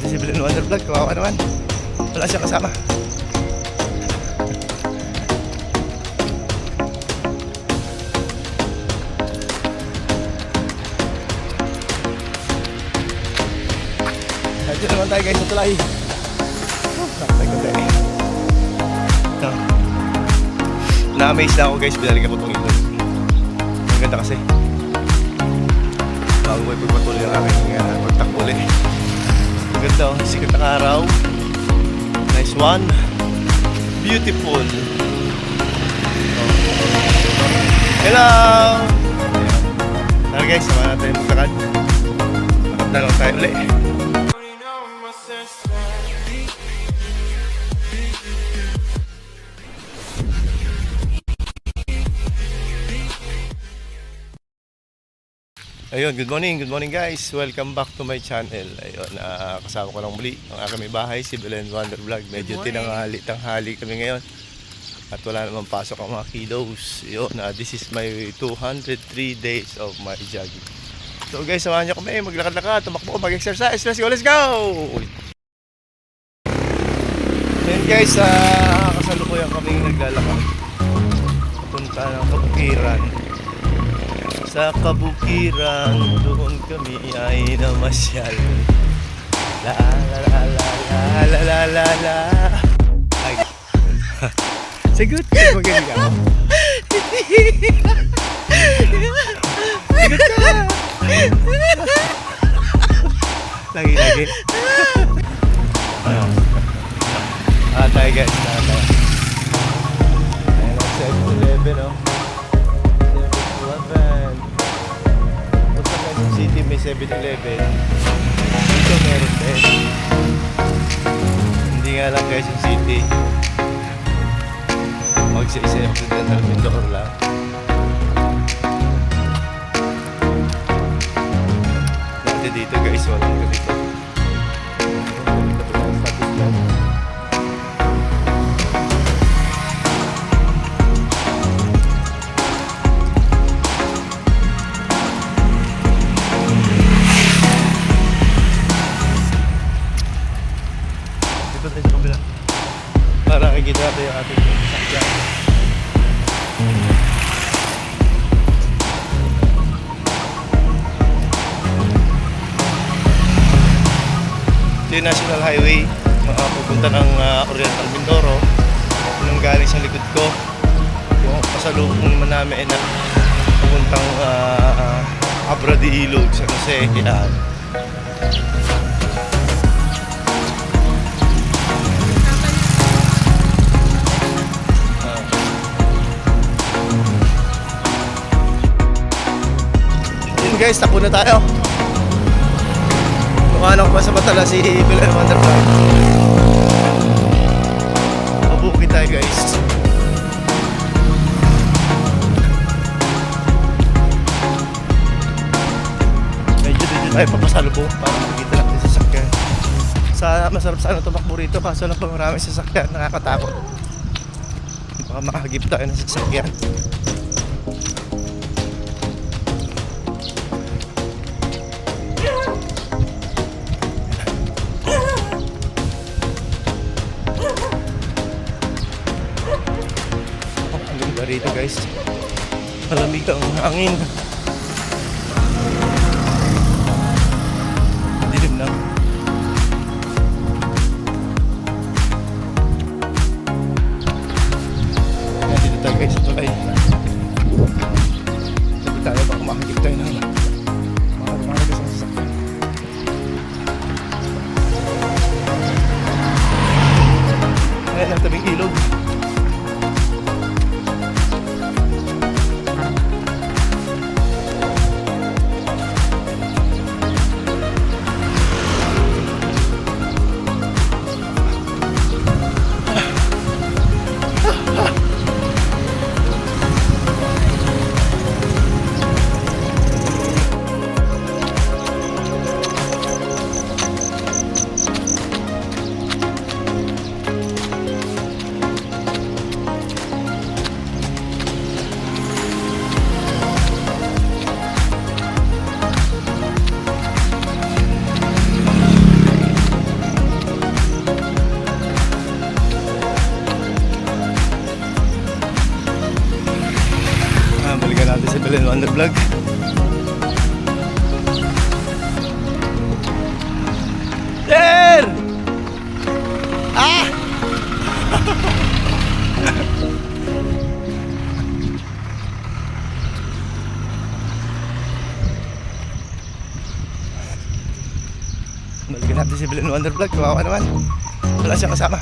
Si Belen Wonder Vlog, kawawa naman. Wala siya kasama. Dito naman tayo guys sa tulay. Sakay ko tayo. Na-amaze na ako guys, binalikan ko itong ilog. Ang ganda kasi. Bago ko ipagpatuloy ang aking pagtakbo ulit. Ang ganda oh, sikat ng araw. Nice one. Beautiful. Hello! Tara guys, samahan natin yung maglakad. Lakad na lang tayo ulit. Ayun, good morning guys. Welcome back to my channel. Ayun, kasama ko lang muli ang aking may bahay, si Belen Wonder Vlog. Medyo tanghali kami ngayon. At wala namang pasok ang mga kiddos. Ayun, this is my 203 days of my jogging. So guys, samahan niyo kami, maglakad-lakad, tumakbo, mag-exercise. Let's go, let's go! Ayun guys, kasalukuyan kami naglalakad. Papunta ng kabukiran. Sa kabukiran, doon kami ay namasyal. La la la la la la la la la. Ay. Sagot ka, magaling ako. Sagot ka. Lagi. Tayo guys, tayo. Ayan ang 7-Eleven oh. City may 7-Eleven. Dito meron din. Hindi nga lang guys yung city. Magsa-isa yung Occidental Mindoro lang. Dati dito guys, walang ganito. Para nakikita natin yung ating sakyan. Ito yung National Highway pupunta ng Oriental Mindoro. Yung galing sa likod ko. Yung pasalubong naman namin na pupuntang Abra de Ilog sa Jose. Yan. Guys, takbo na tayo. Tumahan ako pa sa batala si Belen Wonder Vlog. Mabuki tayo guys. Medyo tayo papasalubong para makikita natin sa sasakyan. Masarap sana tumakbo rito kaso lang pa maraming sasakyan, nakakatakot. Baka makagip tayo ng sasakyan. Dito guys, malamig ang hangin. Dilim na. Ayan, dito tayo guys sa tulay. Sabi tayo baka makakip tayo na mga sa sasakyan. Ayan ang tabing ilog. Balikan natin si Belen Wonder Vlog. Kawawa naman. Wala siyang kasama.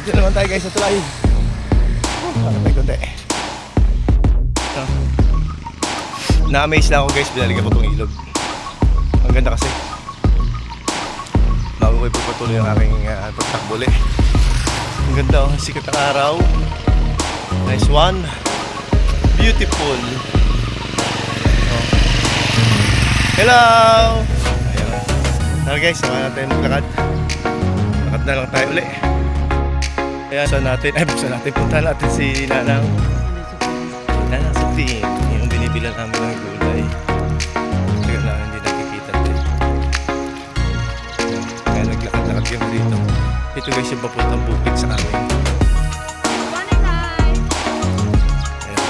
Dito naman tayo guys sa tulay. Nakatay konti. Na-amaze lang ako guys. Binalikan ko itong ilog. Ang ganda kasi. Bago ko ipagpatuloy ang aking pagtakbo ulit. Ang ganda oh. Sikat ng araw. Nice one. Beautiful. Oh. Hello! Ayun. Tara guys, samahan natin maglakad. Lakad na lang tayo ulit. Kaya saan natin, punta natin si Nanang Supreme, yung binibilan namin ng gulay. Kaya na hindi nakikita din. Kaya naglakad-lakad kami dito. Ito guys yung papuntang bukid sa amin. Ayan.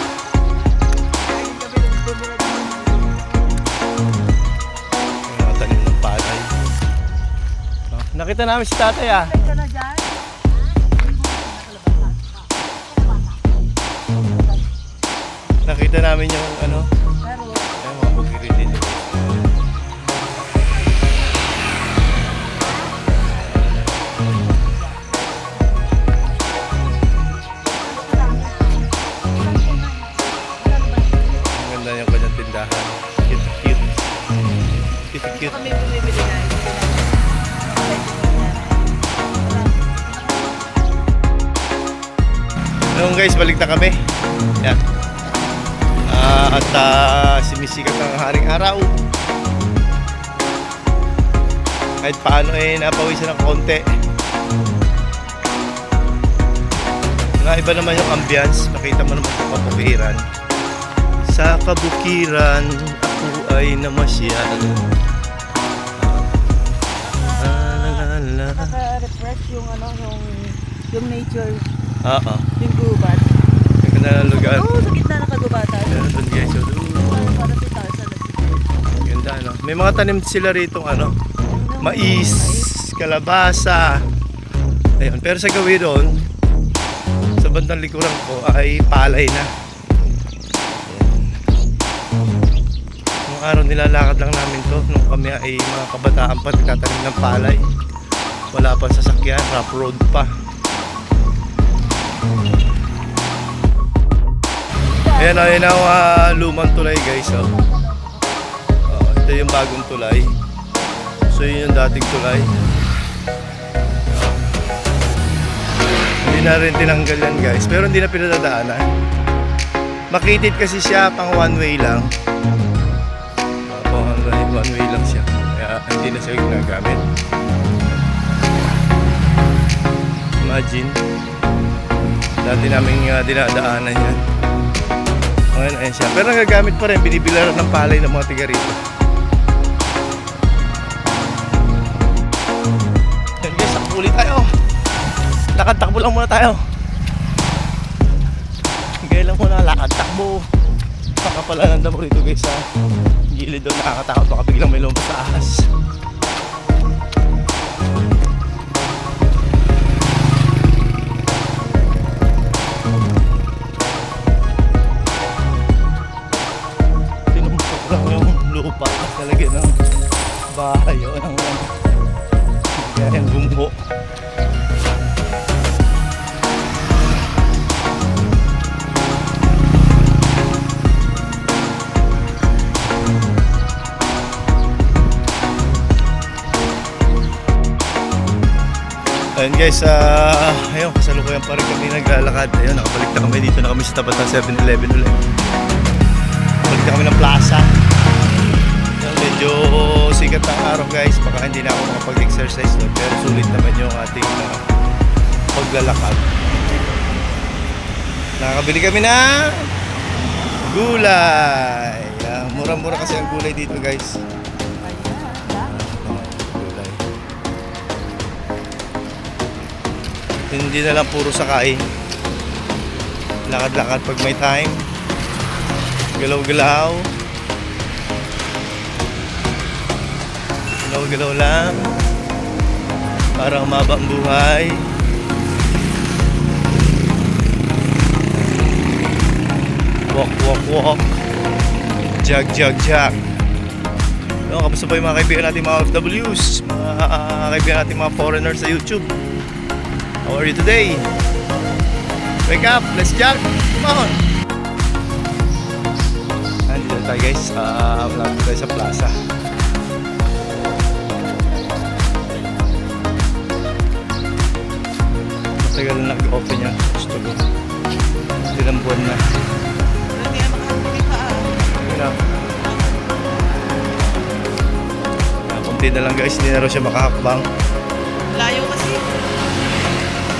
Yung mga tanim ng palay. Nakita namin si tatay ah. Nakita namin yung ano, yung mga bugiri din. Ang ganda yung kanyang tindahan. Cute. Cute. Kami bumibili guys. Ngayon guys, balik na kami. Yan. At sumisikat ang haring araw. Kahit paano napawisan ng konti. Iba naman yung ambience. Makita mo naman yung kabukiran. Sa kabukiran ako ay namasyal. Nakaka-refresh yung yung nature. Oo. Yung gubat. Ang ganda ng lugar. Oo, sa gitna ng kagubatan. Meron doon guys. So, Parang si Tarzan na si ganda no. May mga tanim sila rito mais, kalabasa. Ayun, pero sa gawin doon, sa bandang likuran ko ay palay na. Nung araw nilalakad lang namin to nung kami ay mga kabataan pa nagtatanim ng palay. Wala pa sasakyan, rough road pa. Ayan o, yun ang lumang tulay guys. Ito yung bagong tulay. So yun yung dating tulay. Hindi na rin tinanggal yan guys. Pero hindi na pinadadaanan. Makitid kasi siya, pang one way lang. One way lang siya. Kaya hindi na siya ginagamit. Imagine. Dati namin dinadaanan yan. Ngayon, ayan siya. Pero nagagamit pa rin, binibilaran ng palay ng mga tiga rito. Yan guys, takbo ulit tayo. Lakad-takbo lang muna tayo. Gaya lang muna, lakad-takbo. Baka pala nanda mo rito guys sa gilid doon, nakakatakot. Baka biglang may lumabas sa ahas. Lupa talaga ng bahay o ng gayang bumbo. Ayun guys, ayun, kasalukuyan pa rin kami naglalakad. Ayun, nakabalik na kami dito na kami sa tapat ng 7-Eleven ulit. Balik na kami ng plaza. Medyo sikat ang araw guys, baka hindi na ako makapag-exercise doon, pero sulit naman yung ating paglalakad. Nakakabili kami na gulay. Mura-mura kasi ang gulay dito guys. Gulay. Hindi na lang puro sakain. Lakad-lakad pag may time. Galaw-galaw. Galaw-galaw lang para umaba ang buhay. Walk, walk, walk. Jog, jog, jog. So, kamusta po yung mga kaibigan natin mga OFWs? Mga kaibigan natin mga foreigners sa YouTube. How are you today? Wake up, let's jog. Come on. Andito tayo guys. Malapit tayo sa plaza. Matagal na nag-open yan. Gusto ko. Ilang buwan na. Hindi na makakapagin pa Yun na. Kunti na lang guys. Hindi na raw siya makahakbang. Layo kasi.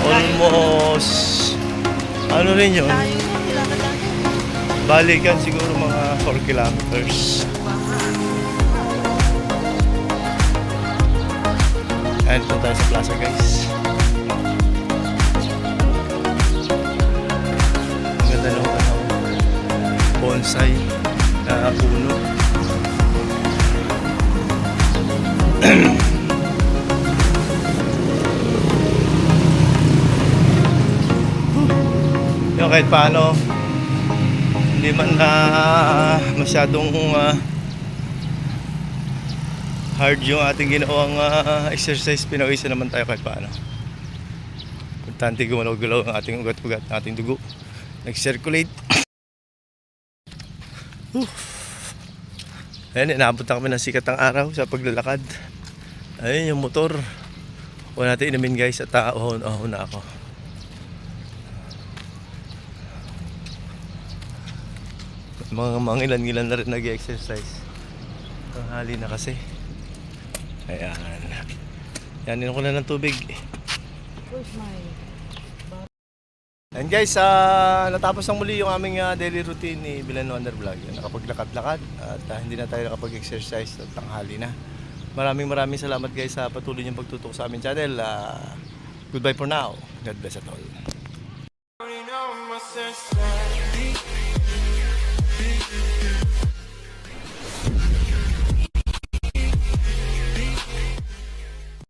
Almost. Ano rin yun? Layo mo, kailangan lang yun. Balikan siguro mga 4 kilometers. Ayan po tayo sa plaza guys. Ang ganda ng bonsai na puno. Yung kahit paano hindi man na masyadong hard yung ating ginawang exercise, pinawisan naman tayo kahit paano. Importante gumalaw-galaw ang ating ugat-ugat, ang ating dugo nag-circulate. Ayan, inaabot na kami ng sikat ng araw sa paglalakad. Ayun yung motor. Huwag natin inumin guys at ahon na ako. Mga ilan-ilan na rin nag-exercise. Tanghali na kasi. Ayan. Yanin ko na ng tubig. Where's my... And guys, natapos ang muli yung aming daily routine ni Bilan Wonder Vlog. Nakapaglakad-lakad at hindi na tayo nakapag-exercise at tanghali na. Maraming salamat guys sa patuloy niyong pagtutok sa aming channel. Goodbye for now. God bless at all.